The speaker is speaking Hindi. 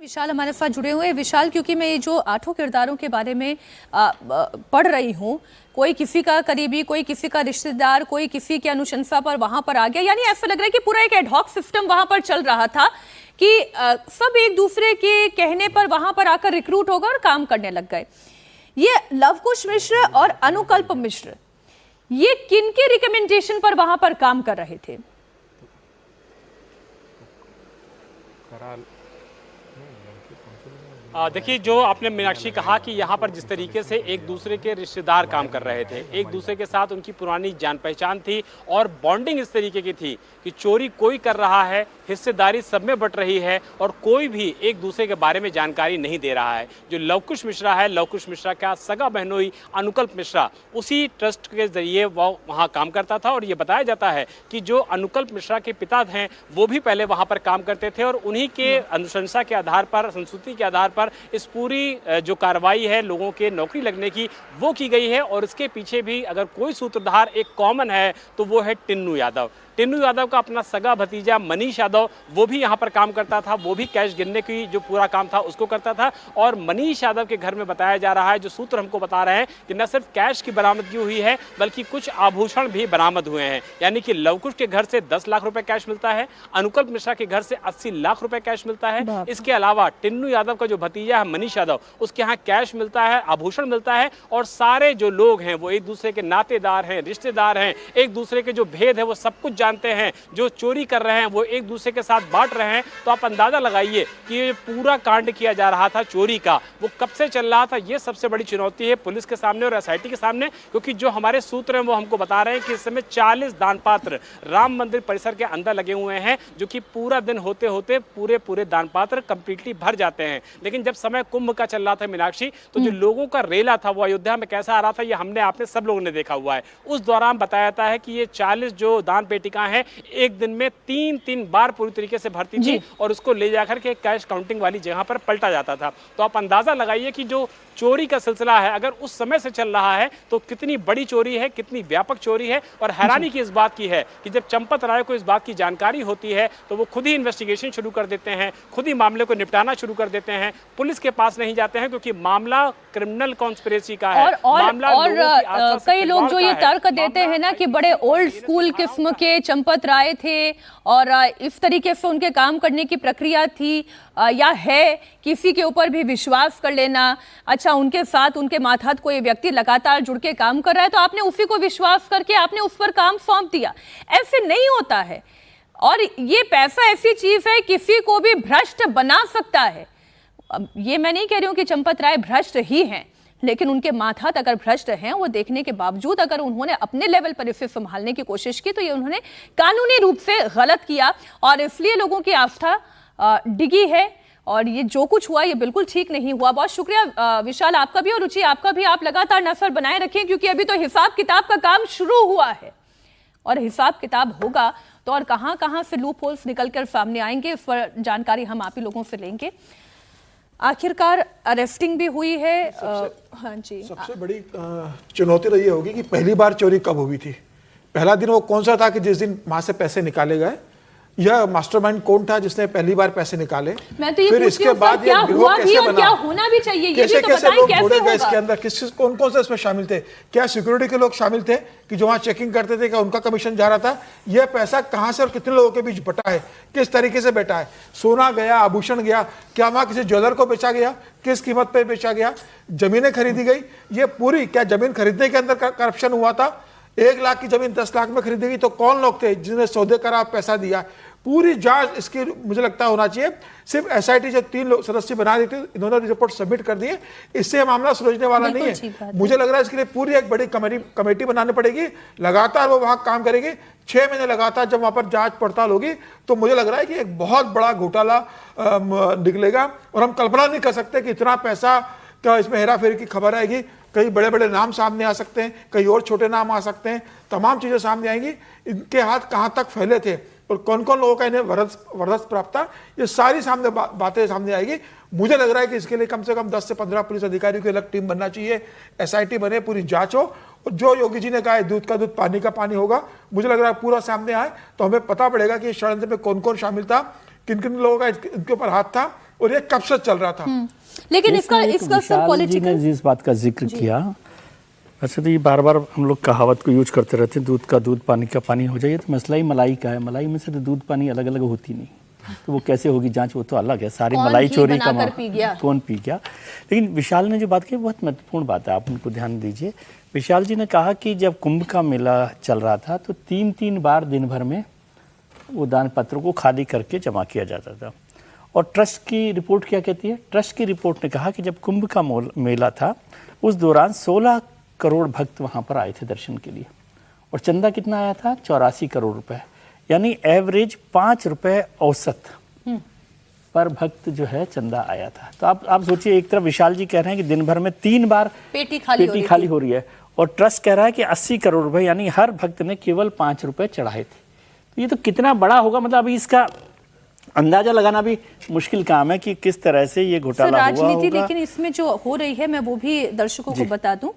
विशाल हमारे साथ जुड़े हुए हैं। विशाल, क्योंकि मैं ये जो 8 किरदारों के बारे में पढ़ रही हूँ, कोई किसी का करीबी, कोई किसी का रिश्तेदार, कोई किसी की अनुशंसा पर वहां पर आ गया, यानी ऐसा लग रहा है कि पूरा एक एडहॉक सिस्टम वहां पर चल रहा था कि सब एक दूसरे के कहने पर वहां पर आकर रिक्रूट हो गए और काम करने लग गए। ये लवकुश मिश्र और अनुकल्प मिश्र, ये किन के रिकमेंडेशन पर वहां पर काम कर रहे थे? देखिए, जो आपने मीनाक्षी कहा कि यहाँ पर जिस तरीके से एक दूसरे के रिश्तेदार काम कर रहे थे, एक दूसरे के साथ उनकी पुरानी जान पहचान थी और बॉन्डिंग इस तरीके की थी कि चोरी कोई कर रहा है, हिस्सेदारी सब में बट रही है और कोई भी एक दूसरे के बारे में जानकारी नहीं दे रहा है। जो लवकुश मिश्रा है, लवकुश मिश्रा का सगा बहनोई अनुकल्प मिश्रा, उसी ट्रस्ट के जरिए वो वहाँ काम करता था और ये बताया जाता है कि जो अनुकल्प मिश्रा के पिता हैं वो भी पहले वहाँ पर काम करते थे और उन्हीं के अनुशंसा के आधार पर, संस्तुति के आधार पर इस पूरी जो कार्रवाई है लोगों के नौकरी लगने की वो की गई है। और इसके पीछे भी अगर कोई सूत्रधार एक कॉमन है तो वो है टिन्नू यादव। टिन्नू यादव का अपना सगा भतीजा मनीष यादव वो भी यहाँ पर काम करता था, वो भी कैश गिनने की जो पूरा काम था उसको करता था। और मनीष यादव के घर में बताया जा रहा है, जो सूत्र हमको बता रहे हैं, कि न सिर्फ कैश की बरामदगी हुई है बल्कि कुछ आभूषण भी बरामद हुए हैं। यानी कि लवकुश के घर से 10 लाख रुपए कैश मिलता है, अनुकल्प मिश्रा के घर से 80 लाख रुपए कैश मिलता है। इसके अलावा टिन्नू यादव का जो भतीजा है मनीष यादव, उसके यहाँ कैश मिलता है, आभूषण मिलता है और सारे जो लोग हैं वो एक दूसरे के नातेदार हैं, रिश्तेदार हैं, एक दूसरे के जो भेद है वो सब कुछ जानते हैं। जो चोरी कर रहे हैं वो एक दूसरे के साथ बांट रहे हैं। तो आप अंदाजा लगाइए कि ये पूरा कांड किया जा रहा था चोरी का, वो कब से चल रहा था। ये सबसे बड़ी चुनौती है पुलिस के सामने और एसआईटी के सामने, क्योंकि जो हमारे सूत्र हैं वो हमको बता रहे हैं कि इस समय 40 दान पात्र राम मंदिर परिसर के अंदर लगे हुए हैं, जो कि पूरा दिन होते होते पूरे दान पात्र कंप्लीटली भर जाते हैं। लेकिन जब समय कुंभ का चल रहा था मीनाक्षी, तो जो लोगों का रेला था वो अयोध्या में कैसा आ रहा था ये हमने आपने सब लोगों ने देखा हुआ है। उस दौरान बताया जाता है कि ये 40 जो दान पेटिकाएं हैं एक दिन में 3 बार पूरी तरीके से भरती थी और उसको ले जाकर के कैश काउंटिंग वाली जगह पर पलटा जाता था। तो आप अंदाजा लगाइए कि जो चोरी का सिलसिला है अगर उस समय से चल रहा है तो कितनी बड़ी चोरी है, कितनी व्यापक चोरी है। और हैरानी की इस बात की है कि जब चंपत राय को इस बात की जानकारी होती है तो वो खुद ही इन्वेस्टिगेशन शुरू कर देते हैं, खुद ही मामले को निपटाना शुरू कर देते हैं, पुलिस के पास नहीं जाते हैं, क्योंकि मामला क्रिमिनल कॉन्स्पिरेसी का है। और कई लोग जो ये तर्क देते हैं ना कि बड़े ओल्ड स्कूल किस्म के चंपत राय थे और इस तरीके से उनके काम करने की प्रक्रिया थी या है, किसी के ऊपर भी विश्वास कर लेना। अच्छा, उनके साथ उनके मातहत कोई व्यक्ति लगातार जुड़ के काम कर रहा है तो आपने उसी को विश्वास करके आपने उस पर काम सौंप दिया। ऐसे नहीं होता है। और ये पैसा ऐसी चीज है किसी को भी भ्रष्ट बना सकता है। अब ये मैं नहीं कह रही हूं कि चंपत राय भ्रष्ट ही हैं, लेकिन उनके मातहत अगर भ्रष्ट हैं, वो देखने के बावजूद अगर उन्होंने अपने लेवल पर इसे संभालने की कोशिश की तो ये उन्होंने कानूनी रूप से गलत किया और इसलिए लोगों की आस्था डिगी है। और ये जो कुछ हुआ ये बिल्कुल ठीक नहीं हुआ। बहुत शुक्रिया विशाल, आपका भी और रुचि आपका भी। आप लगातार नजर बनाए रखें क्योंकि अभी तो हिसाब किताब का काम शुरू हुआ है और हिसाब किताब होगा तो और कहां से लूप होल्स निकल कर सामने आएंगे, इस पर जानकारी हम आप ही लोगों से लेंगे। आखिरकार अरेस्टिंग भी हुई है। हाँ जी, सबसे बड़ी चुनौती तो ये होगी कि पहली बार चोरी कब हुई थी, पहला दिन वो कौन सा था कि जिस दिन वहां से पैसे निकाले गए, यह मास्टरमाइंड कौन था जिसने पहली बार पैसे निकाले। मैं तो ये फिर इसके बाद ये गिरोह कैसे बना, क्या होना भी चाहिए, ये कैसे भी तो कैसे बताएं, लोग कैसे जोड़े गए होगा? इसके अंदर कौन कौन से इसमें शामिल थे, क्या सिक्योरिटी के लोग शामिल थे कि जो वहां चेकिंग करते थे, क्या उनका कमीशन जा रहा था, यह पैसा कहां से और कितने लोगों के बीच बटा है, किस तरीके से बैठा है, सोना गया, आभूषण गया, क्या वहां किसी ज्वेलर को बेचा गया, किस कीमत पे बेचा गया, जमीनें खरीदी गई, ये पूरी, क्या जमीन खरीदने के अंदर करप्शन हुआ था, 1 लाख की जमीन 10 लाख में खरीदी गई तो कौन लोग थे जिन्हें सौदे करा, पैसा दिया, पूरी जांच इसकी मुझे लगता है होना चाहिए। सिर्फ एसआईटी जो 3 लोग सदस्य बना दी थी, इन्होंने रिपोर्ट सबमिट कर दी है, इससे मामला सुलझने वाला नहीं है। मुझे लग रहा है इसके लिए पूरी एक बड़ी कमेटी बनानी पड़ेगी, लगातार वो वहां काम करेगी, 6 महीने लगातार जब वहां पर जांच पड़ताल होगी तो मुझे लग रहा है कि एक बहुत बड़ा घोटाला निकलेगा और हम कल्पना नहीं कर सकते कि इतना पैसा का इसमें हेरा फेरी की खबर आएगी। कई बड़े बड़े नाम सामने आ सकते हैं, कई और छोटे नाम आ सकते हैं, तमाम चीजें सामने आएंगी। इनके हाथ कहां तक फैले थे और कौन कौन लोगों का इन्हें वरदस्त प्राप्त था, ये सारी सामने बातें सामने आएगी। मुझे लग रहा है कि इसके लिए कम से कम 10 से 15 पुलिस अधिकारियों की अलग टीम बनना चाहिए, एसआईटी बने, पूरी जांच हो और जो योगी जी ने कहा है दूध का दूध पानी का पानी होगा, मुझे लग रहा है पूरा सामने आए तो हमें पता पड़ेगा कि षड्यंत्र में कौन कौन शामिल था, किन किन लोगों का इनके ऊपर हाथ था और ये कब से चल रहा था। लेकिन इसका एक इसका सर विशाल जी पॉलिटिकल ने जिस बात का जिक्र किया, वैसे तो ये बार बार हम लोग कहावत को यूज करते रहते हैं, दूध का दूध पानी का पानी हो जाइए, तो मसला ही मलाई का है। मलाई में से तो दूध पानी अलग अलग होती नहीं, तो वो कैसे होगी जांच, वो तो अलग है। सारी कौन मलाई घी चोरी का बनाकर पी गया? कौन पी गया। लेकिन विशाल ने जो बात की बहुत महत्वपूर्ण बात है, आप उनको ध्यान दीजिए। विशाल जी ने कहा कि जब कुंभ का मेला चल रहा था तो 3-3 बार दिन भर में वो दान पत्रों को खाली करके जमा किया जाता था। और ट्रस्ट की रिपोर्ट क्या कहती है? ट्रस्ट की रिपोर्ट ने कहा कि जब कुंभ का मेला था उस दौरान 16 करोड़ भक्त वहाँ पर आए थे दर्शन के लिए, और चंदा कितना आया था? 84 करोड़ रुपए, यानी एवरेज 5 रुपए औसत पर भक्त जो है चंदा आया था। तो आप सोचिए, एक तरफ विशाल जी कह रहे हैं कि दिन भर में 3 बार पेटी खाली हो रही है, और ट्रस्ट कह रहा है कि 80 करोड़ रुपए, यानी हर भक्त ने केवल 5 रुपए चढ़ाए थे। तो ये तो कितना बड़ा होगा, मतलब अभी इसका अंदाजा लगाना भी मुश्किल काम है कि किस तरह से ये घोटाला हुआ होगा। राजनीति लेकिन इसमें जो हो रही है, मैं वो भी दर्शकों को बता दूं